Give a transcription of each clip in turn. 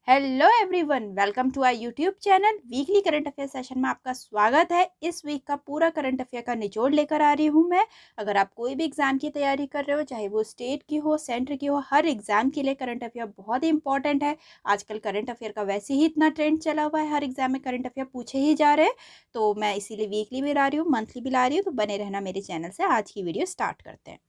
Hello everyone, welcome to our YouTube channel. Weekly current affair session में आपका स्वागत है। इस वीक का पूरा करंट अफेयर का निचोड़ लेकर आ रही हूँ मैं। अगर आप कोई भी एग्जाम की तैयारी कर रहे हो, चाहे वो स्टेट की हो, सेंटर की हो, हर एग्जाम के लिए करंट अफेयर बहुत ही इंपॉर्टेंट है। आजकल करंट अफेयर का वैसे ही इतना ट्रेंड चला हुआ है, हर एग्जाम में करंट अफेयर पूछे ही जा रहे हैं। तो मैं इसीलिए वीकली भी ला रही हूँ, मंथली भी ला रही हूँ। तो बने रहना मेरे चैनल से। आज की वीडियो स्टार्ट करते हैं।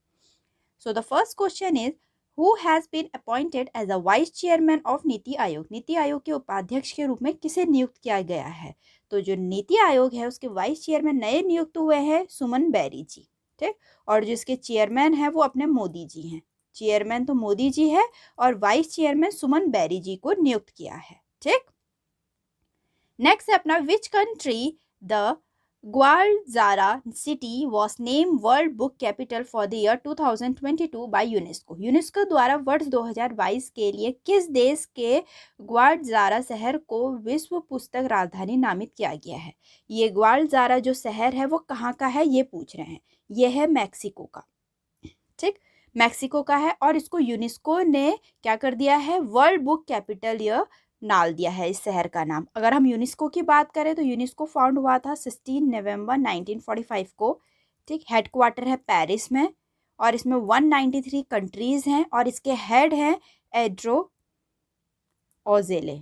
So the first question is, who has been appointed as a vice chairman of NITI Aayog? NITI Aayog के उपाध्यक्ष के रूप में किसे नियुक्त किया गया है? तो जो नीति आयोग है उसके वाइस चेयरमैन नए नियुक्त हुए हैं सुमन बैरी जी। ठीक। और जिसके चेयरमैन है वो अपने मोदी जी हैं। चेयरमैन तो मोदी जी है और वाइस चेयरमैन सुमन बैरी जी को नियुक्त किया है। ठीक। नेक्स्ट है अपना, which country the Guadalajara city was name world book capital for the year 2022 by UNESCO? UNESCO द्वारा वर्ष 2022 के लिए किस देश के ग्वालजारा शहर को विश्व पुस्तक राजधानी नामित किया गया है? ये ग्वालजारा जो शहर है वो कहाँ का है, ये पूछ रहे हैं। ये है मैक्सिको का। ठीक, मैक्सिको का है और इसको यूनेस्को ने क्या कर दिया है, वर्ल्ड बुक कैपिटल ये डाल दिया है इस शहर का नाम। अगर हम यूनेस्को की बात करें तो यूनेस्को फाउंड हुआ था 16 नवंबर 1945 को। ठीक, हेडक्वार्टर है पेरिस में और इसमें 193 कंट्रीज हैं और इसके हेड हैं एड्रो ओजेले।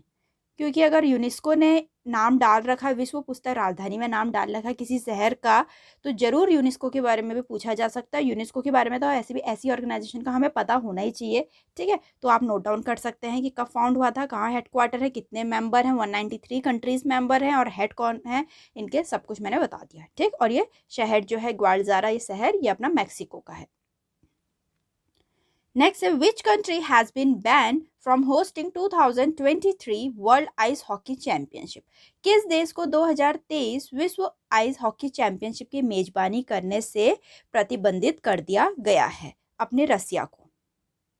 क्योंकि अगर यूनेस्को ने नाम डाल रखा, विश्व पुस्तक राजधानी में नाम डाल रखा किसी शहर का, तो जरूर यूनेस्को के बारे में भी पूछा जा सकता है। यूनेस्को के बारे में तो ऐसी ऑर्गेनाइजेशन का हमें पता होना ही चाहिए। ठीक है, तो आप नोट डाउन कर सकते हैं कि कब फाउंड हुआ था, कहाँ हेडक्वार्टर है, कितने मेंबर हैं, 193 कंट्रीज मेंबर हैं और हेड कौन है इनके, सब कुछ मैंने बता दिया। ठीक, और ये शहर जो है ग्वालजारा, ये शहर ये अपना मैक्सिको का है। नेक्स्ट है, which country has been ban from hosting 2023 world ice hockey championship? किस देश को 2023 विश्व आइस हॉकी चैंपियनशिप की मेजबानी करने से प्रतिबंधित कर दिया गया है? अपने रसिया को।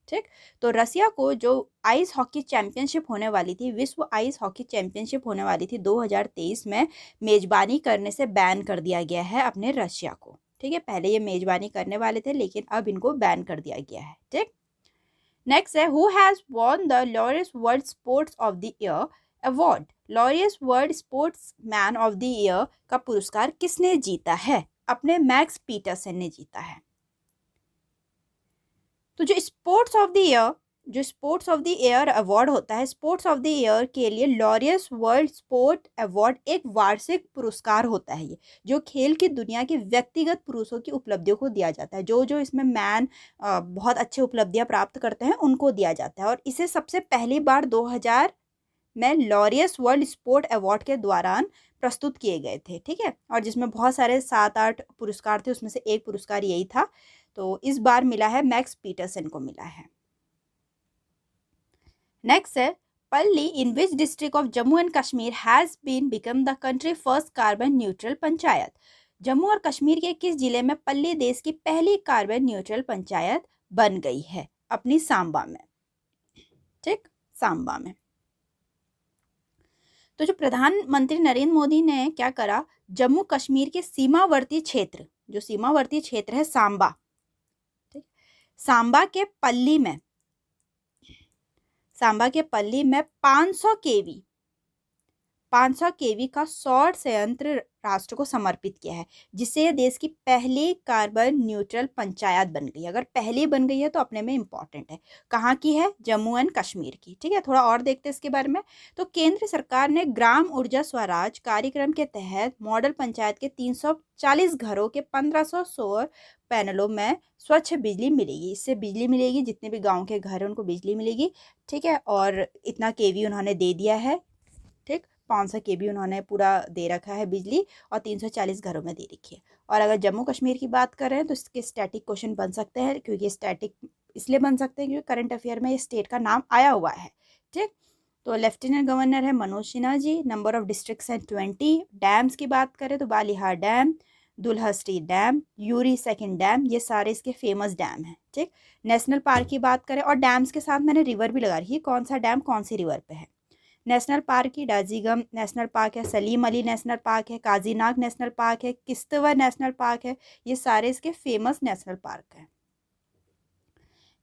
ठीक, तो रसिया को जो आइस हॉकी चैंपियनशिप होने वाली थी, विश्व आइस हॉकी चैंपियनशिप होने वाली थी 2023 में, मेजबानी करने से बैन कर दिया गया है अपने रशिया को। ठीक है, पहले ये मेजबानी करने वाले थे लेकिन अब इनको बैन कर दिया गया है। ठीक। नेक्स्ट है, who has won the Laureus world sports of the year award? Laureus world sports man of the year का पुरस्कार किसने जीता है? अपने मैक्स पीटरसन ने जीता है। तो जो sports of the year award होता है, स्पोर्ट्स ऑफ द ईयर के लिए लॉरियस वर्ल्ड स्पोर्ट अवार्ड एक वार्षिक पुरस्कार होता है, ये जो खेल की दुनिया के व्यक्तिगत पुरुषों की उपलब्धियों को दिया जाता है। जो जो इसमें मैन बहुत अच्छे उपलब्धियां प्राप्त करते हैं उनको दिया जाता है और इसे सबसे पहली बार 2000 में लॉरियस वर्ल्ड स्पोर्ट अवार्ड के दौरान प्रस्तुत किए गए थे। ठीक है, और जिसमें बहुत सारे 7-8 पुरस्कार थे, उसमें से एक पुरस्कार यही था। तो इस बार मिला है मैक्स पीटरसन को मिला है। नेक्स्ट है, Palli in which district of Jammu and Kashmir has been become the country first carbon neutral panchayat? Jammu और कश्मीर के किस जिले में पल्ली देश की पहली कार्बन न्यूट्रल पंचायत बन गई है? अपनी सांबा में। ठीक, सांबा में। तो जो प्रधानमंत्री नरेंद्र मोदी ने क्या करा, जम्मू कश्मीर के सीमावर्ती क्षेत्र, जो सीमावर्ती क्षेत्र है सांबा, ठीक, सांबा के पल्ली में 500 केवी का सौर संयंत्र राष्ट्र को समर्पित किया है, जिससे देश की पहली कार्बन न्यूट्रल पंचायत बन गई। अगर पहली बन गई है तो अपने में इंपॉर्टेंट है। कहाँ की है? जम्मू एंड कश्मीर की। ठीक है, थोड़ा और देखते हैं इसके बारे में। तो केंद्र सरकार ने ग्राम ऊर्जा स्वराज कार्यक्रम के तहत मॉडल पंचायत के 340 घरों के 1500 सौर पैनलों में स्वच्छ बिजली मिलेगी। इससे बिजली मिलेगी, जितने भी गाँव के घर हैं उनको बिजली मिलेगी। ठीक है, और इतना केवी उन्होंने दे दिया है। ठीक, 500 केवी उन्होंने पूरा दे रखा है बिजली और 340 घरों में दे रखी है। और अगर जम्मू कश्मीर की बात करें तो इसके स्टैटिक क्वेश्चन बन सकते हैं, क्योंकि स्टैटिक इसलिए बन सकते हैं क्योंकि करंट अफेयर में ये स्टेट का नाम आया हुआ है। ठीक, तो लेफ्टिनेंट गवर्नर है Manoj Sinha ji. Number of districts हैं 20। डैम्स की बात करें तो Baglihar dam, Dulhasti dam, Uri second dam, ये सारे इसके फेमस डैम हैं। ठीक, नेशनल पार्क की बात करें और डैम्स के साथ मैंने रिवर भी लगा रखी है, कौन सा डैम कौन सी रिवर पे है। नेशनल पार्क की डाजीगम नेशनल पार्क है, सलीम अली नेशनल पार्क है, काजीनाग नेशनल पार्क है, किश्तवाड़ नेशनल पार्क है। ये सारे इसके फेमस नेशनल पार्क हैं।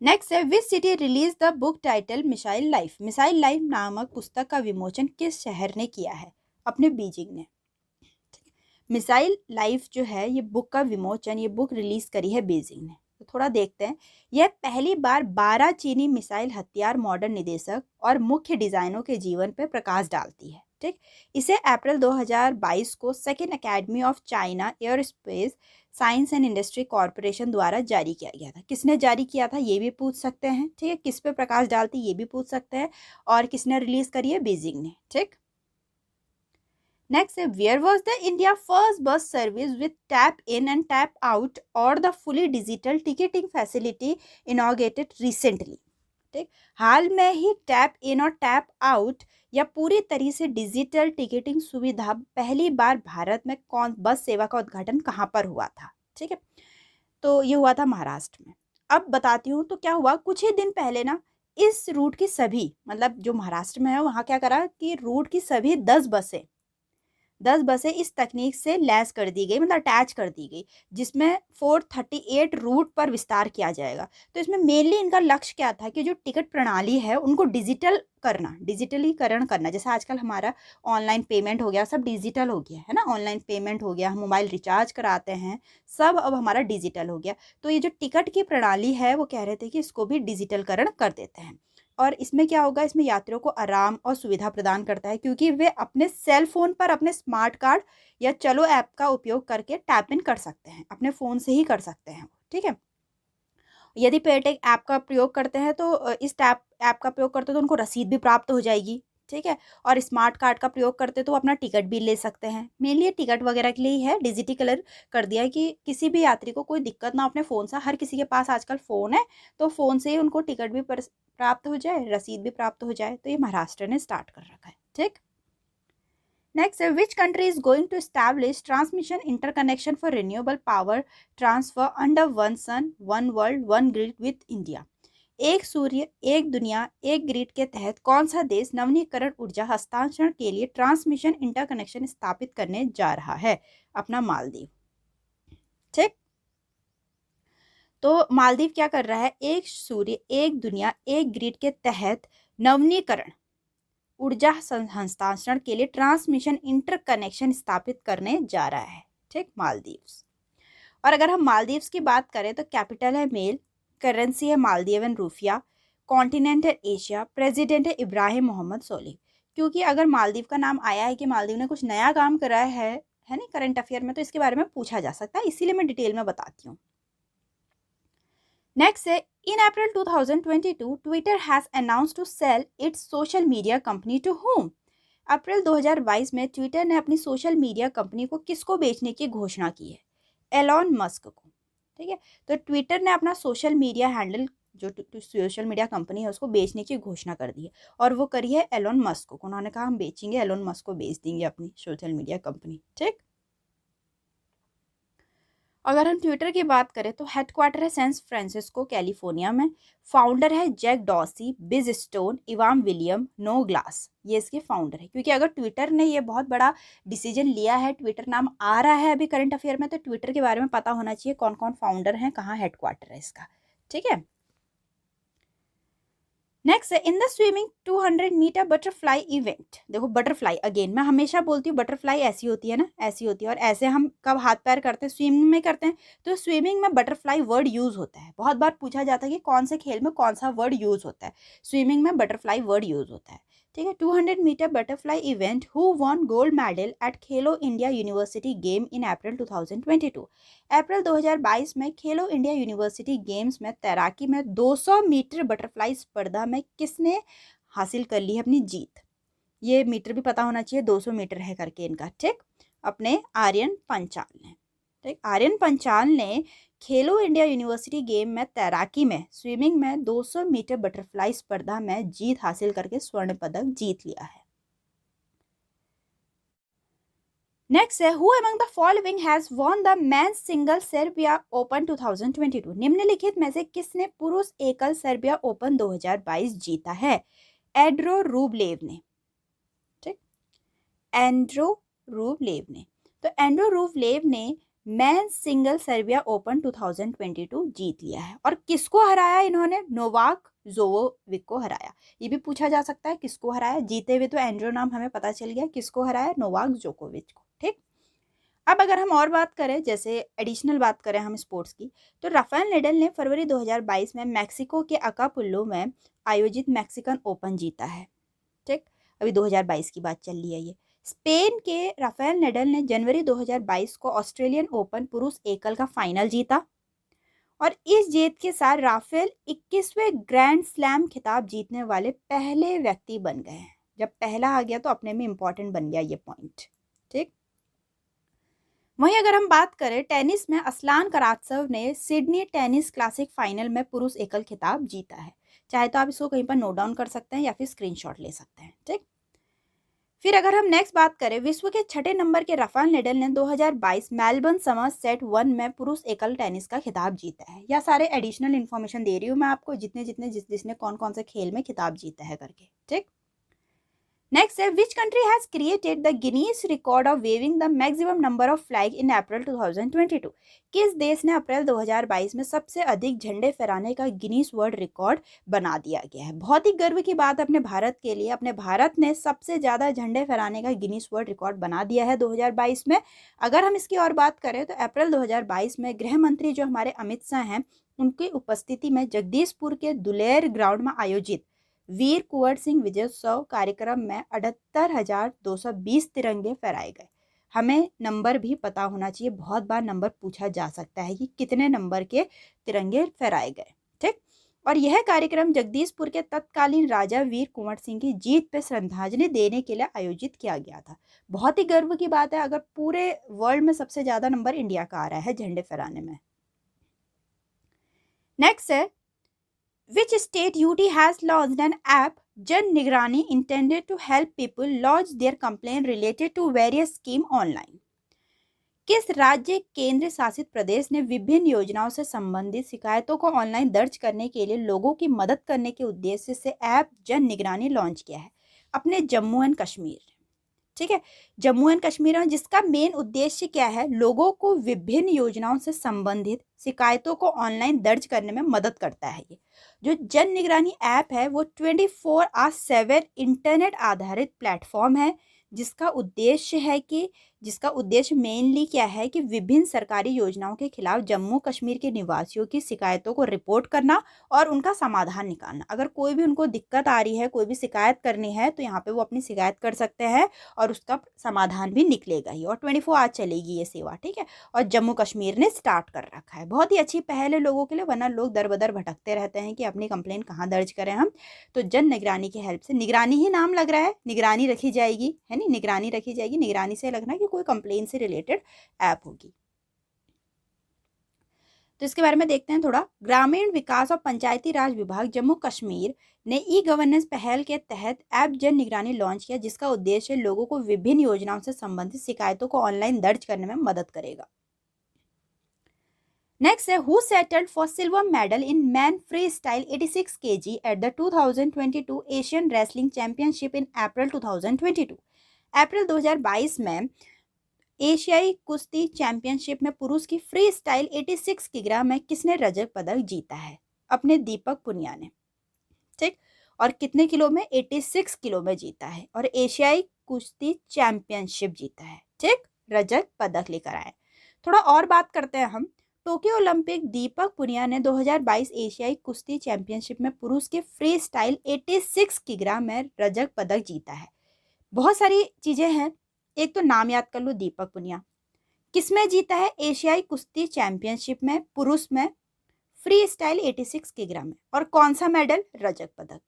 नेक्स्ट है which city release the book title missile life. Missile life नामक पुस्तक का विमोचन किस शहर ने किया है? अपने बीजिंग ने। मिसाइल लाइफ जो है ये बुक का विमोचन, ये बुक रिलीज करी है बीजिंग ने। तो थोड़ा देखते हैं। यह पहली बार 12 चीनी मिसाइल हथियार मॉडर्न निदेशक और मुख्य डिजाइनों के जीवन पर प्रकाश डालती है। ठीक, इसे अप्रैल 2022 को second academy of China air space science and industry corporation द्वारा जारी किया गया था। किसने जारी किया था ये भी पूछ सकते हैं। ठीक है, किस पे प्रकाश डालती ये भी पूछ सकते हैं। और किसने रिलीज करी है? बीजिंग ने। ठीक, नेक्स्ट है where was the India first bus service with tap in and tap out और the fully digital ticketing facility inaugurated recently. ठीक, हाल में ही टैप इन और टैप आउट या पूरी तरह से डिजिटल टिकटिंग सुविधा पहली बार भारत में कौन बस सेवा का उद्घाटन कहाँ पर हुआ था? ठीक है, तो ये हुआ था महाराष्ट्र में। अब बताती हूँ तो क्या हुआ, कुछ ही दिन पहले ना इस रूट की सभी, मतलब जो महाराष्ट्र में है वहाँ क्या करा कि रूट की सभी 10 बसें इस तकनीक से लैस कर दी गई, मतलब अटैच कर दी गई, जिसमें 438 रूट पर विस्तार किया जाएगा। तो इसमें मेनली इनका लक्ष्य क्या था कि जो टिकट प्रणाली है उनको डिजिटल करना, डिजिटलीकरण करना। जैसे आजकल हमारा ऑनलाइन पेमेंट हो गया, सब डिजिटल हो गया है ना, ऑनलाइन पेमेंट हो गया, हम मोबाइल रिचार्ज कराते हैं, सब अब हमारा डिजिटल हो गया। तो ये जो टिकट की प्रणाली है वो कह रहे थे कि इसको भी डिजिटलकरण कर देते हैं। और इसमें क्या होगा, इसमें यात्रियों को आराम और सुविधा प्रदान करता है क्योंकि वे अपने सेल फोन पर अपने स्मार्ट कार्ड या चलो ऐप का उपयोग करके टैप इन कर सकते हैं, अपने फ़ोन से ही कर सकते हैं। ठीक है, यदि पेटेक ऐप का प्रयोग करते हैं तो इस टैप ऐप का प्रयोग करते हैं तो उनको रसीद भी प्राप्त हो जाएगी। ठीक है, और स्मार्ट कार्ड का प्रयोग करते तो अपना टिकट भी ले सकते हैं। मेनली टिकट वगैरह के लिए ही है, डिजिटल कर दिया है कि किसी भी यात्री को कोई दिक्कत ना, अपने फ़ोन से, हर किसी के पास आजकल फ़ोन है तो फ़ोन से ही उनको टिकट भी प्राप्त हो जाए, रसीद भी प्राप्त हो जाए। तो ये महाराष्ट्र ने स्टार्ट कर रखा है। ठीक, नेक्स्ट है which country is going to establish transmission interconnection for renewable power transfer under one sun one world one grid with India. एक सूर्य एक दुनिया एक ग्रिड के तहत कौन सा देश नवीनीकरण ऊर्जा हस्तांतरण के लिए ट्रांसमिशन इंटरकनेक्शन स्थापित करने जा रहा है? अपना मालदीव। ठीक, तो मालदीव क्या कर रहा है, एक सूर्य एक दुनिया एक ग्रिड के तहत नवीनीकरण ऊर्जा हस्तांतरण के लिए ट्रांसमिशन इंटरकनेक्शन स्थापित करने जा रहा है। ठीक, मालदीव्स। और अगर हम मालदीव्स की बात करें तो कैपिटल है मेल, करेंसी है मालदीवन रूफिया, कॉन्टिनेंट है एशिया, प्रेसिडेंट है इब्राहिम मोहम्मद सोलिह। क्योंकि अगर मालदीव का नाम आया है कि मालदीव ने कुछ नया काम करा है ना करंट अफेयर में, तो इसके बारे में पूछा जा सकता है, इसीलिए मैं डिटेल में बताती हूँ। नेक्स्ट है in April 2022 Twitter has announce to sell its social media company to whom. April 2022 में ट्विटर ने अपनी सोशल मीडिया कंपनी को किसको बेचने की घोषणा की है? एलॉन मस्क को। ठीक है, तो ट्विटर ने अपना सोशल मीडिया हैंडल, जो सोशल मीडिया कंपनी है, उसको बेचने की घोषणा कर दी है। और वो करी है एलॉन मस्क को। उन्होंने कहा हम बेचेंगे, एलॉन मस्क को बेच देंगे अपनी सोशल मीडिया कंपनी। ठीक, अगर हम ट्विटर की बात करें तो हेडक्वार्टर है सैन फ्रांसिस्को कैलिफोर्निया में। फाउंडर है जैक डॉसी, बिज स्टोन, इवाम विलियम, नो ग्लास, ये इसके फाउंडर है। क्योंकि अगर ट्विटर ने ये बहुत बड़ा डिसीजन लिया है, ट्विटर नाम आ रहा है अभी करंट अफेयर में, तो ट्विटर के बारे में पता होना चाहिए कौन कौन फाउंडर हैं, कहाँ हेडक्वार्टर है इसका। ठीक है, नेक्स्ट है in the swimming 200 meter butterfly event. देखो बटरफ्लाई, अगेन मैं हमेशा बोलती हूँ बटरफ्लाई ऐसी होती है ना, ऐसी होती है। और ऐसे हम कब हाथ पैर करते हैं? स्विमिंग में करते हैं। तो स्विमिंग में बटरफ्लाई वर्ड यूज होता है। बहुत बार पूछा जाता है कि कौन से खेल में कौन सा वर्ड यूज होता है। स्विमिंग में बटरफ्लाई वर्ड यूज होता है। ठीक है, 200 meter butterfly event who won gold medal at Khelo India university game in April 2022। अप्रैल 2022 में खेलो इंडिया यूनिवर्सिटी गेम्स में तैराकी में 200 मीटर बटरफ्लाई स्पर्धा में किसने हासिल कर ली है अपनी जीत? ये मीटर भी पता होना चाहिए, 200 मीटर है करके इनका। ठीक, अपने आर्यन पंचाल ने। ठीक, आर्यन पंचाल ने खेलो इंडिया यूनिवर्सिटी गेम में तैराकी में, स्विमिंग में 200 मीटर बटरफ्लाई स्पर्धा में जीत हासिल करके स्वर्ण पदक जीत लिया है। नेक्स्ट है who among the following has won the men's single Serbia open 2022। निम्नलिखित में से किसने पुरुष एकल सर्बिया ओपन 2022 जीता है? एंड्रो रूबलेव ने। ठीक, एंड्रो रूबलेव ने। तो एंड्रो रूबलेव ने मेंस सिंगल सर्बिया ओपन 2022 जीत लिया है। और किसको हराया इन्होंने? नोवाक जोकोविच को हराया। ये भी पूछा जा सकता है किसको हराया। जीते हुए तो एंड्रो नाम हमें पता चल गया, किसको हराया? नोवाक जोकोविच को। ठीक, अब अगर हम और बात करें, जैसे एडिशनल बात करें हम स्पोर्ट्स की, तो राफेल नडाल ने फरवरी 2022 में मैक्सिको के अकापुल्को में आयोजित मैक्सिकन ओपन जीता है। ठीक, अभी 2022 की बात चल रही है ये। स्पेन के राफेल नडाल ने जनवरी 2022 को ऑस्ट्रेलियन ओपन पुरुष एकल का फाइनल जीता और इस जीत के साथ राफेल 21वें ग्रैंड स्लैम खिताब जीतने वाले पहले व्यक्ति बन गए हैं। जब पहला आ गया तो अपने में इंपॉर्टेंट बन गया ये पॉइंट। ठीक, वहीं अगर हम बात करें टेनिस में, असलान करात्सेव ने सिडनी टेनिस क्लासिक फाइनल में पुरुष एकल खिताब जीता है। चाहे तो आप इसको कहीं पर नोट डाउन कर सकते हैं या फिर स्क्रीनशॉट ले सकते हैं। ठीक, फिर अगर हम नेक्स्ट बात करें, विश्व के 6ठे नंबर के राफेल नडाल ने 2022 मेलबर्न समर सेट 1 में पुरुष एकल टेनिस का खिताब जीता है। यह सारे एडिशनल इन्फॉर्मेशन दे रही हूँ मैं आपको, जिसने कौन कौन से खेल में खिताब जीता है करके। ठीक, नेक्स्ट है, which country has created the Guinness record of waving the maximum number of flag in April 2022? किस देश ने अप्रैल 2022 में सबसे अधिक झंडे फहराने का गिनीज वर्ल्ड रिकॉर्ड बना दिया गया है? बहुत ही गर्व की बात अपने भारत के लिए, अपने भारत ने सबसे ज्यादा झंडे फहराने का गिनीज वर्ल्ड रिकॉर्ड बना दिया है 2022 में। अगर हम इसकी और बात करें तो अप्रैल 2022 में गृह मंत्री जो हमारे अमित शाह हैं, उनकी उपस्थिति में जगदीशपुर के दुलेर ग्राउंड में आयोजित वीर कुंवर सिंह विजयोत्सव कार्यक्रम में 78,220 तिरंगे फहराए गए। हमें नंबर भी पता होना चाहिए, बहुत बार नंबर पूछा जा सकता है कि कितने नंबर के तिरंगे फहराए गए। ठीक, और यह कार्यक्रम जगदीशपुर के तत्कालीन राजा वीर कुंवर सिंह की जीत पर श्रद्धांजलि देने के लिए आयोजित किया गया था। बहुत ही गर्व की बात है अगर पूरे वर्ल्ड में सबसे ज्यादा नंबर इंडिया का आ रहा है झंडे फहराने में। नेक्स्ट है, which state UT has launched an app Jan Nigrani intended to help people lodge their complaint related to various scheme online? किस राज्य केंद्र शासित प्रदेश ने विभिन्न योजनाओं से संबंधित शिकायतों को ऑनलाइन दर्ज करने के लिए लोगों की मदद करने के उद्देश्य से ऐप जन निगरानी लॉन्च किया है? अपने जम्मू एंड कश्मीर। ठीक है, जम्मू एंड कश्मीर में, जिसका मेन उद्देश्य क्या है? लोगों को विभिन्न योजनाओं से संबंधित शिकायतों को ऑनलाइन दर्ज करने में मदद करता है। ये जो जन निगरानी ऐप है वो 24/7 इंटरनेट आधारित प्लेटफॉर्म है, जिसका उद्देश्य मेनली क्या है कि विभिन्न सरकारी योजनाओं के खिलाफ जम्मू कश्मीर के निवासियों की शिकायतों को रिपोर्ट करना और उनका समाधान निकालना। अगर कोई भी उनको दिक्कत आ रही है, कोई भी शिकायत करनी है, तो यहाँ पे वो अपनी शिकायत कर सकते हैं और उसका समाधान भी निकलेगा ही, और 24 आवर चलेगी ये सेवा। ठीक है, और जम्मू कश्मीर ने स्टार्ट कर रखा है। बहुत ही अच्छी पहल है लोगों के लिए, वरना लोग दर बदर भटकते रहते हैं कि अपनी कंप्लेंट कहाँ दर्ज करें हम। तो जन निगरानी की हेल्प से, निगरानी ही नाम लग रहा है, निगरानी रखी जाएगी, है नहीं, निगरानी रखी जाएगी। निगरानी से लगना कि कोई कंप्लेन से रिलेटेड ऐप होगी। तो इसके बारे में देखते हैं थोड़ा। ग्रामीण विकास और पंचायती राज विभाग जम्मू कश्मीर ने ई गवर्नेंस पहल के तहत ऐप जन निगरानी लॉन्च किया, जिसका उद्देश्य लोगों को विभिन्न योजनाओं से संबंधित शिकायतों को ऑनलाइन दर्ज करने में मदद करेगा। नेक्स्ट है, who settled for silver medal in man free style 86 kg at the 2022 Asian wrestling championship in April 2022? अप्रैल 2022 में एशियाई कुश्ती चैंपियनशिप में पुरुष की फ्री स्टाइल 86 किग्रा में किसने रजत पदक जीता है? अपने दीपक पुनिया ने। ठीक, और कितने किलो में? 86 किलो में जीता है और एशियाई कुश्ती चैंपियनशिप जीता है। ठीक, रजत पदक लेकर आए। थोड़ा और बात करते हैं हम। टोक्यो ओलंपिक दीपक पुनिया ने 2022 एशियाई कुश्ती चैंपियनशिप में पुरुष के फ्री स्टाइल 86 किग्रा में रजत पदक जीता है। बहुत सारी चीजें हैं, एक तो नाम याद कर लो, दीपक पुनिया किसमें जीता है? एशियाई कुश्ती चैंपियनशिप में पुरुष में फ्री स्टाइल 86 किग्रा में। और कौन सा मेडल? रजत पदक।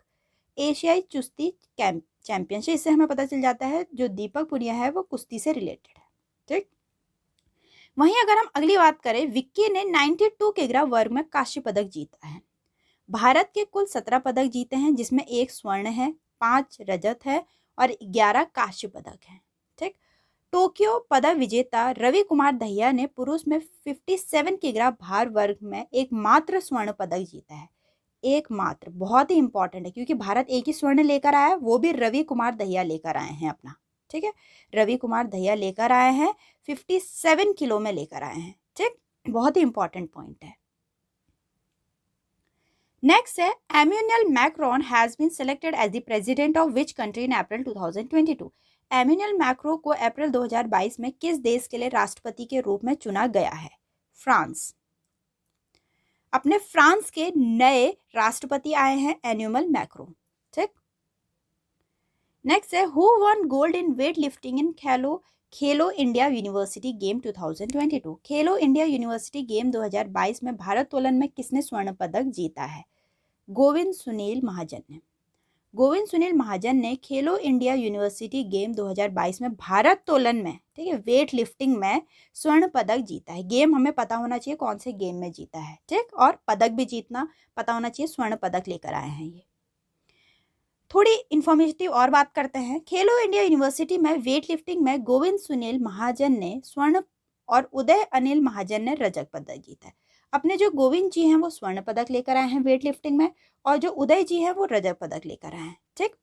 एशियाई कुश्ती चैंपियनशिप, इससे हमें पता चल जाता है जो दीपक पुनिया है वो कुश्ती से रिलेटेड है। ठीक, वहीं अगर हम अगली बात करें, विक्की ने 92 किग्रा वर्ग में कांस्य पदक जीता है। भारत के कुल 17 पदक जीते हैं, जिसमें 1 स्वर्ण है, 5 रजत है और 11 कांस्य पदक है। ठीक, टोक्यो पदक विजेता रवि कुमार दहिया ने पुरुष में 57 किग्रा भार वर्ग में एकमात्र स्वर्ण पदक जीता है। एकमात्र, बहुत ही इंपॉर्टेंट है क्योंकि भारत एक ही स्वर्ण लेकर आया है, वो भी रवि कुमार दहिया लेकर आए हैं अपना। ठीक है, रवि कुमार दहिया लेकर आए हैं, 57 किलो में लेकर आए हैं। ठीक, बहुत ही इंपॉर्टेंट पॉइंट है। नेक्स्ट है, Emmanuel Macron has been selected as the president of which country in April 2022। Emmanuel Macro को अप्रैल 2022 में किस देश के लिए राष्ट्रपति के रूप में चुना गया है? फ्रांस। अपने फ्रांस के नए राष्ट्रपति आए हैं एम्यूनल मैक्रो। ठीक, नेक्स्ट है, who one gold in weight lifting in Khelo India university game 2022। Khelo India university game 2022 में भारोत्तोलन में किसने स्वर्ण पदक जीता है? गोविंद सुनील महाजन ने। गोविंद सुनील महाजन ने खेलो इंडिया यूनिवर्सिटी गेम 2022 में भारोत्तोलन में, ठीक है, वेट लिफ्टिंग में स्वर्ण पदक जीता है। गेम हमें पता होना चाहिए कौन से गेम में जीता है, ठीक, और पदक भी जीतना पता होना चाहिए, स्वर्ण पदक लेकर आए हैं ये। थोड़ी इन्फॉर्मेटिव और बात करते हैं। खेलो इंडिया यूनिवर्सिटी में वेट लिफ्टिंग में गोविंद सुनील महाजन ने स्वर्ण और उदय अनिल महाजन ने रजत पदक जीता है। अपने जो गोविंद जी हैं वो स्वर्ण पदक लेकर आए हैं वेट लिफ्टिंग में, और जो उदय जी हैं वो रजत पदक लेकर आए हैं। ठीक,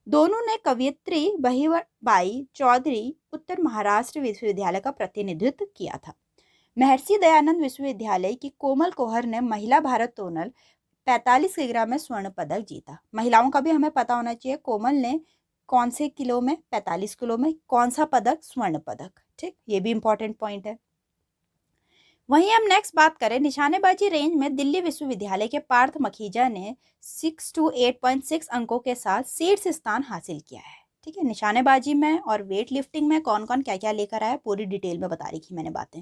दोनों ने कवयित्री बहिरबाई चौधरी उत्तर महाराष्ट्र विश्वविद्यालय का प्रतिनिधित्व किया था। महर्षि दयानंद विश्वविद्यालय की कोमल कोहर ने महिला भारोत्तोलन 45 किलोग्राम में स्वर्ण पदक जीता। महिलाओं का भी हमें पता होना चाहिए, कोमल ने कौन से किलो में, 45 किलो में, कौन सा पदक? स्वर्ण पदक। ठीक, ये भी इंपॉर्टेंट पॉइंट है। वहीं हम नेक्स्ट बात करें, निशानेबाजी रेंज में दिल्ली विश्वविद्यालय के पार्थ मखीजा ने 628.6 अंकों के साथ शीर्ष स्थान हासिल किया है। ठीक है, निशानेबाजी में और वेट लिफ्टिंग में कौन कौन क्या क्या लेकर आया पूरी डिटेल में बता रही थी मैंने बातें।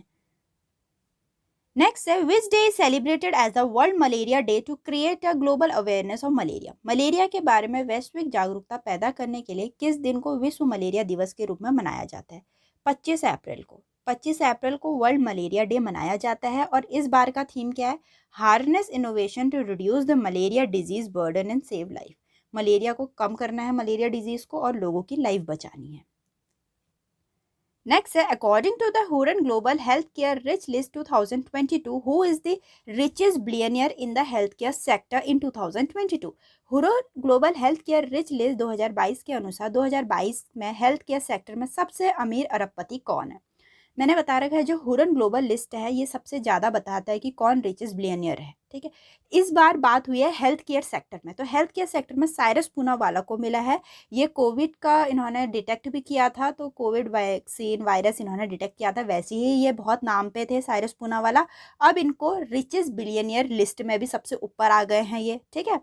नेक्स्ट है, which day is celebrated as the world malaria day to create a global awareness of malaria. Malaria के बारे में वैश्विक जागरूकता पैदा करने के लिए किस दिन को विश्व मलेरिया दिवस के रूप में मनाया जाता है? 25 अप्रैल को। 25 अप्रैल को वर्ल्ड मलेरिया डे मनाया जाता है, और इस बार का थीम क्या है? Harness innovation to reduce the malaria disease burden and save life. Malaria को कम करना है, मलेरिया डिजीज को, और लोगों की लाइफ बचानी है। नेक्स्ट है, according to the Hurun global health care rich list 2022, who is the richest billionaire in the health care sector in 2022। Hurun global health care rich list 2022 के अनुसार 2022 में हेल्थ केयर सेक्टर में सबसे अमीर अरबपति कौन है? मैंने बता रखा है, जो हुरन ग्लोबल लिस्ट है ये सबसे ज़्यादा बताता है कि कौन रिचेस्ट बिलियनियर है। ठीक है, इस बार बात हुई है हेल्थ केयर सेक्टर में, तो हेल्थ केयर सेक्टर में साइरस पूनावाला को मिला है। ये कोविड का इन्होंने डिटेक्ट भी किया था, तो कोविड वैक्सीन वायरस इन्होंने डिटेक्ट किया था, वैसे ही ये बहुत नाम पे थे साइरस पूनावाला। अब इनको रिचेस्ट बिलियनियर लिस्ट में भी सबसे ऊपर आ गए हैं ये। ठीक है,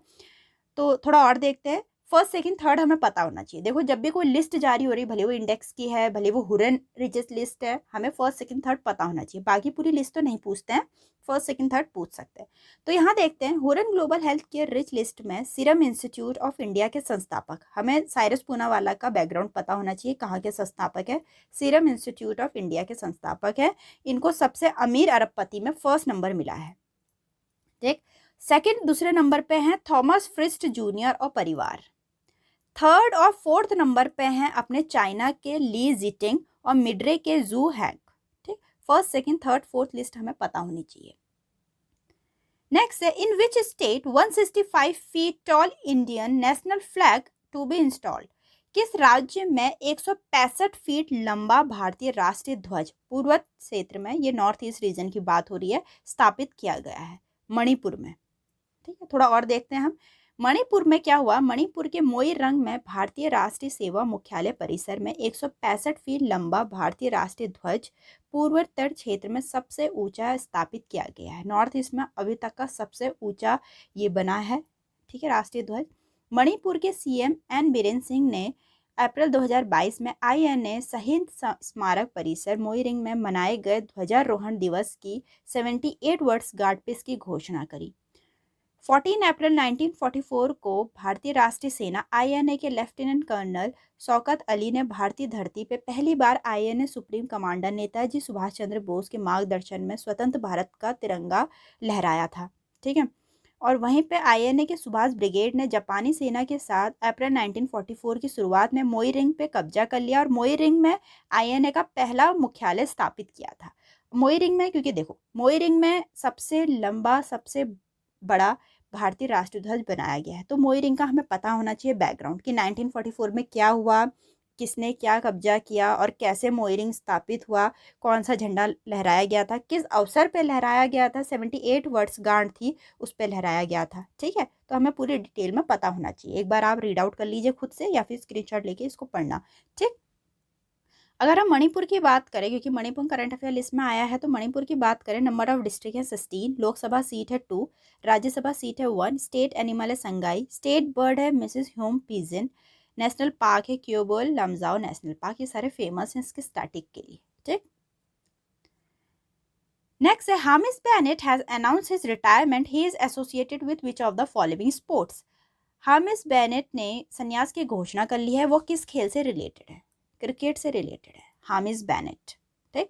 तो थोड़ा और देखते हैं। फर्स्ट सेकंड थर्ड हमें पता होना चाहिए। देखो, जब भी कोई लिस्ट जारी हो रही, भले वो इंडेक्स की है, भले वो हुरन रिचेस्ट लिस्ट है, हमें फर्स्ट सेकंड थर्ड पता होना चाहिए। बाकी पूरी लिस्ट तो नहीं पूछते हैं, फर्स्ट सेकंड थर्ड पूछ सकते हैं। तो यहाँ देखते हैं, Huron global health care rich list में सीरम इंस्टीट्यूट ऑफ इंडिया के संस्थापक, हमें साइरस पूनावाला का बैकग्राउंड पता होना चाहिए, कहाँ के संस्थापक है? सीरम इंस्टीट्यूट ऑफ इंडिया के संस्थापक है। इनको सबसे अमीर अरबपति में फर्स्ट नंबर मिला है। ठीक, सेकंड दूसरे नंबर पे हैं थॉमस फ्रिस्ट जूनियर और परिवार। थर्ड और फोर्थ नंबर पे हैं अपने चाइना के ली जिटिंग और मिडरे के जू हैंग। ठीक, first second third fourth list हमें पता होनी चाहिए। नेक्स्ट है, in which state 165 feet tall Indian national flag to be installed. किस राज्य में 165 फीट लंबा भारतीय राष्ट्रीय ध्वज पूर्वोत्तर क्षेत्र में, ये नॉर्थ ईस्ट रीजन की बात हो रही है, स्थापित किया गया है? मणिपुर में। ठीक है, थोड़ा और देखते हैं हम, मणिपुर में क्या हुआ। मणिपुर के मोइरंग में भारतीय राष्ट्रीय सेवा मुख्यालय परिसर में 165 फीट लंबा भारतीय राष्ट्रीय ध्वज पूर्वोत्तर क्षेत्र में सबसे ऊंचा स्थापित किया गया है। नॉर्थ ईस्ट में अभी तक का सबसे ऊंचा ये बना है। ठीक है, राष्ट्रीय ध्वज। मणिपुर के सीएम एन बीरेन सिंह ने अप्रैल 2022 में INA शहीद स्मारक परिसर मोइरंग में मनाए गए ध्वजारोहण दिवस की 78 वर्षगांठ पे इसकी घोषणा करी। 14 अप्रैल 1944 को भारतीय राष्ट्रीय सेना INA के लेफ्टिनेंट कर्नल शौकत अली ने भारतीय धरती पे पहली बार INA supreme commander Netaji Subhash Chandra Bose के मार्गदर्शन में स्वतंत्र भारत का तिरंगा लहराया था। ठीक है, और वहीं पे INA के सुभाष ब्रिगेड ने जापानी सेना के साथ अप्रैल 1944 की शुरुआत में मोइरंग पे कब्जा कर लिया, और मोइरंग में INA का पहला मुख्यालय स्थापित किया था। मोइरंग में, क्योंकि देखो मोइरंग में सबसे लंबा सबसे बड़ा भारतीय राष्ट्रीय ध्वज बनाया गया है, तो मोइरंग का हमें पता होना चाहिए बैकग्राउंड कि 1944 में क्या हुआ, किसने क्या कब्जा किया और कैसे मोयरिंग स्थापित हुआ, कौन सा झंडा लहराया गया था, किस अवसर पे लहराया गया था, 78 वर्षगांठ थी उस पे लहराया गया था। ठीक है, तो हमें पूरी डिटेल में पता होना चाहिए। एक बार आप रीड आउट कर लीजिए खुद से या फिर स्क्रीनशॉट लेके इसको पढ़ना। ठीक, अगर हम मणिपुर की बात करें, क्योंकि मणिपुर करंट अफेयर लिस्ट में आया है, तो मणिपुर की बात करें, नंबर ऑफ डिस्ट्रिक्ट है 16, लोकसभा सीट है 2, राज्यसभा सीट है 1, स्टेट एनिमल है संगाई, स्टेट बर्ड है Mrs Hume pigeon, national park है क्योबोल लमजाओ नेशनल पार्क। ये सारे फेमस हैं इसके स्टैटिक के लिए। ठीक, नेक्स्ट है Hamish Bennett has announced his retirement, he is associated with which of the following sports. Hamish Bennett ने संन्यास की घोषणा कर ली है, वो किस खेल से रिलेटेड है? क्रिकेट से रिलेटेड है हामिस बेनेट। ठीक,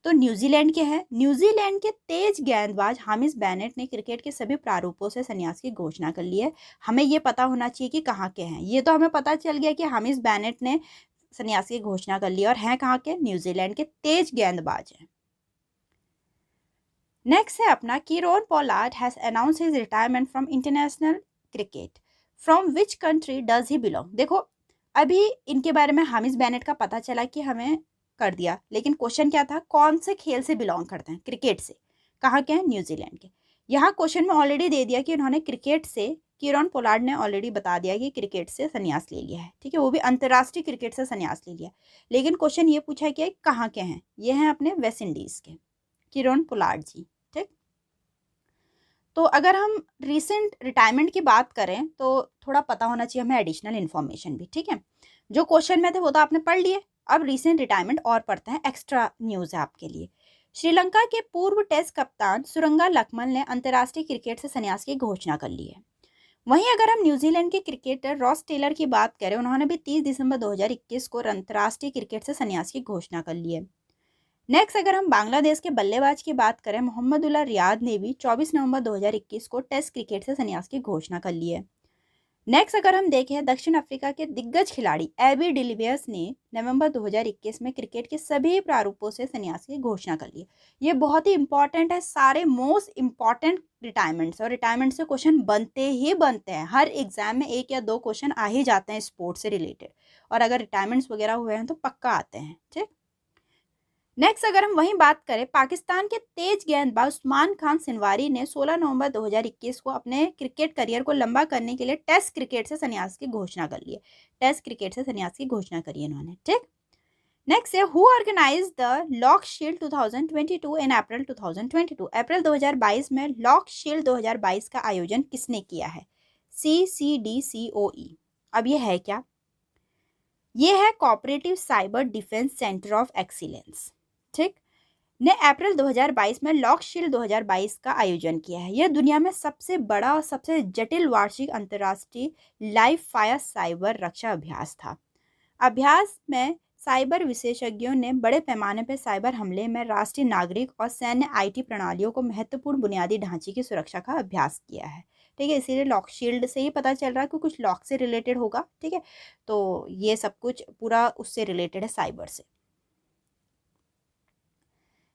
तो न्यूजीलैंड के हैं, न्यूजीलैंड के तेज गेंदबाज हामिस बेनेट ने क्रिकेट के सभी प्रारूपों से संन्यास की घोषणा कर ली है। हमें ये पता होना चाहिए कि कहाँ के हैं। ये तो हमें पता चल गया कि हामिस बेनेट ने संन्यास की घोषणा कर ली और हैं कहाँ के? न्यूजीलैंड के तेज गेंदबाज हैं। नेक्स्ट है अपना Kieron Pollard has announced his retirement from international cricket, from which country does he belong. देखो अभी इनके बारे में हामिस बेनेट का पता चला कि हमें कर दिया, लेकिन क्वेश्चन क्या था? कौन से खेल से बिलोंग करते हैं? क्रिकेट से। कहाँ के हैं? न्यूजीलैंड के। यहाँ क्वेश्चन में ऑलरेडी दे दिया कि उन्होंने क्रिकेट से, कीरोन पोलार्ड ने ऑलरेडी बता दिया कि क्रिकेट से संन्यास ले लिया है। ठीक है, वो भी अंतर्राष्ट्रीय क्रिकेट से संन्यास ले लिया, लेकिन क्वेश्चन ये पूछा कि कहाँ के हैं? ये हैं अपने वेस्ट इंडीज के कीरोन पोलार्ड जी। ठीक, तो अगर हम रिसेंट रिटायरमेंट की बात करें तो थोड़ा पता होना चाहिए हमें एडिशनल इन्फॉर्मेशन भी। ठीक है, जो क्वेश्चन में थे वो तो आपने पढ़ लिए, अब रिसेंट रिटायरमेंट और पढ़ते हैं, एक्स्ट्रा न्यूज़ है आपके लिए। श्रीलंका के पूर्व टेस्ट कप्तान सुरंगा लक्ष्मण ने अंतर्राष्ट्रीय क्रिकेट से संन्यास की घोषणा कर ली है। वहीं अगर हम न्यूजीलैंड के क्रिकेटर रॉस टेलर की बात करें, उन्होंने भी 30 दिसंबर 2021 को अंतर्राष्ट्रीय क्रिकेट से संन्यास की घोषणा कर ली है। नेक्स्ट अगर हम बांग्लादेश के बल्लेबाज की बात करें, मोहम्मदुल्लाह रियाद ने भी 24 नवंबर 2021 को टेस्ट क्रिकेट से संन्यास की घोषणा कर ली है। नेक्स्ट अगर हम देखें, दक्षिण अफ्रीका के दिग्गज खिलाड़ी एबी डिलीवियर्स ने नवंबर 2021 में क्रिकेट के सभी प्रारूपों से संन्यास की घोषणा कर ली। ये बहुत ही इंपॉर्टेंट है, सारे मोस्ट इंपॉर्टेंट रिटायरमेंट्स, और रिटायरमेंट से क्वेश्चन बनते ही बनते हैं। हर एग्जाम में 1 या 2 क्वेश्चन आ ही जाते हैं स्पोर्ट्स से रिलेटेड, और अगर रिटायरमेंट्स वगैरह हुए हैं तो पक्का आते हैं। ठीक, नेक्स्ट अगर हम वहीं बात करें, पाकिस्तान के तेज गेंदबाज उस्मान खान सिनवारी ने 16 नवंबर 2021 को अपने क्रिकेट करियर को लंबा करने के लिए टेस्ट क्रिकेट से संन्यास की घोषणा कर ली है। टेस्ट क्रिकेट से संन्यास की घोषणा करी है इन्होंने। ठीक, नेक्स्ट है who organize the lock shield 2022 in April 2022। अप्रैल 2022 में लॉक शील्ड 2022 का आयोजन किसने किया है? CCDCOE। अब ये है क्या? ये है cooperative cyber defence centre of excellence. ठीक, ने अप्रैल 2022 में लॉक शील्ड 2022 का आयोजन किया है। यह दुनिया में सबसे बड़ा और सबसे जटिल वार्षिक अंतर्राष्ट्रीय लाइव फायर साइबर रक्षा अभ्यास था। अभ्यास में साइबर विशेषज्ञों ने बड़े पैमाने पर साइबर हमले में राष्ट्रीय नागरिक और सैन्य IT प्रणालियों को महत्वपूर्ण बुनियादी ढांचे की सुरक्षा का अभ्यास किया है। ठीक है, इसीलिए लॉक शील्ड से ही पता चल रहा है कि कुछ लॉक से रिलेटेड होगा। ठीक है, तो ये सब कुछ पूरा उससे रिलेटेड है, साइबर से।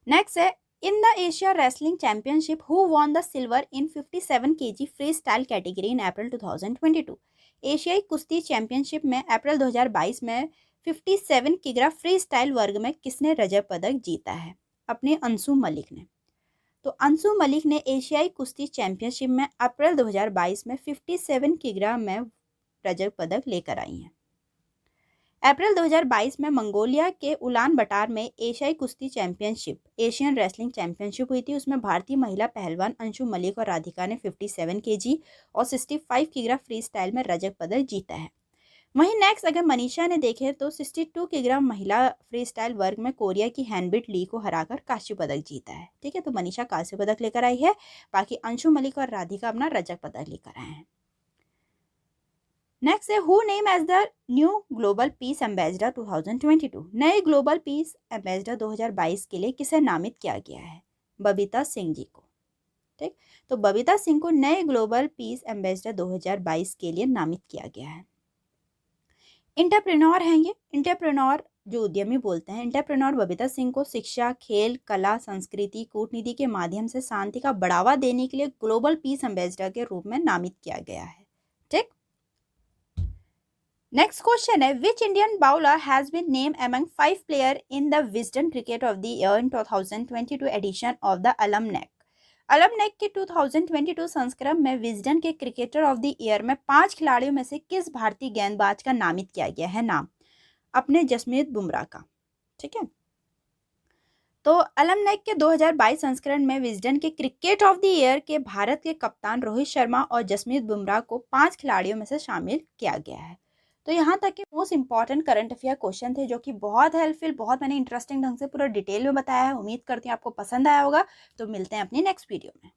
नेक्स्ट है in the Asia wrestling championship who won the silver in 57 kg free style category in April 2022। एशियाई कुश्ती चैंपियनशिप में अप्रैल 2022 में 57 किग्रा फ्री स्टाइल वर्ग में किसने रजत पदक जीता है? अपने अंशु मलिक ने। तो अंशु मलिक ने एशियाई कुश्ती चैंपियनशिप में अप्रैल 2022 में 57 किग्रा में रजत पदक लेकर आई हैं। अप्रैल 2022 में मंगोलिया के उलान बटार में एशियाई कुश्ती चैंपियनशिप, एशियन रेसलिंग चैंपियनशिप हुई थी। उसमें भारतीय महिला पहलवान अंशु मलिक और राधिका ने 57 kg और 65 किग्रा फ्री स्टाइल में रजत पदक जीता है। वहीं नेक्स्ट अगर मनीषा ने देखे तो 62 किग्रा महिला फ्री स्टाइल वर्ग में कोरिया की हैनबिट ली को हराकर कांस्य पदक जीता है। ठीक है, तो मनीषा कांस्य पदक लेकर आई है, बाकी अंशु मलिक और राधिका अपना रजत पदक लेकर आए हैं। नेक्स्ट है who name as the new global peace ambassador 2022। नए ग्लोबल पीस एम्बेसडर 2022 के लिए किसे नामित किया गया है? बबीता सिंह जी को। ठीक, तो बबीता सिंह को नए ग्लोबल पीस एम्बेसडर 2022 के लिए नामित किया गया है। इंटरप्रेन्योर हैं ये, इंटरप्रेन्योर जो उद्यमी बोलते हैं, इंटरप्रेन्योर बबीता सिंह को शिक्षा, खेल, कला, संस्कृति, कूटनीति के माध्यम से शांति का बढ़ावा देने के लिए ग्लोबल पीस एम्बेसडर के रूप में नामित किया गया है। ठीक, नेक्स्ट क्वेश्चन है, which Indian bowler has been name among 5 player in the Wisden cricket of the year in 2022 edition of the almanac. Almanac के 2022 संस्करण में विजडन के क्रिकेटर ऑफ द ईयर में 5 खिलाड़ियों में से किस भारतीय गेंदबाज का नामित किया गया है? नाम अपने जसप्रीत बुमराह का। ठीक है, तो अलमनैक के 2022 संस्करण में विजडन के क्रिकेट ऑफ द ईयर के भारत के कप्तान रोहित शर्मा और जसप्रीत बुमराह को 5 खिलाड़ियों में से शामिल किया गया है। तो यहाँ तक के most important current affair question थे, जो कि बहुत हेल्पफुल, बहुत मैंने इंटरेस्टिंग ढंग से पूरा डिटेल में बताया है। उम्मीद करती हूँ आपको पसंद आया होगा। तो मिलते हैं अपनी नेक्स्ट वीडियो में।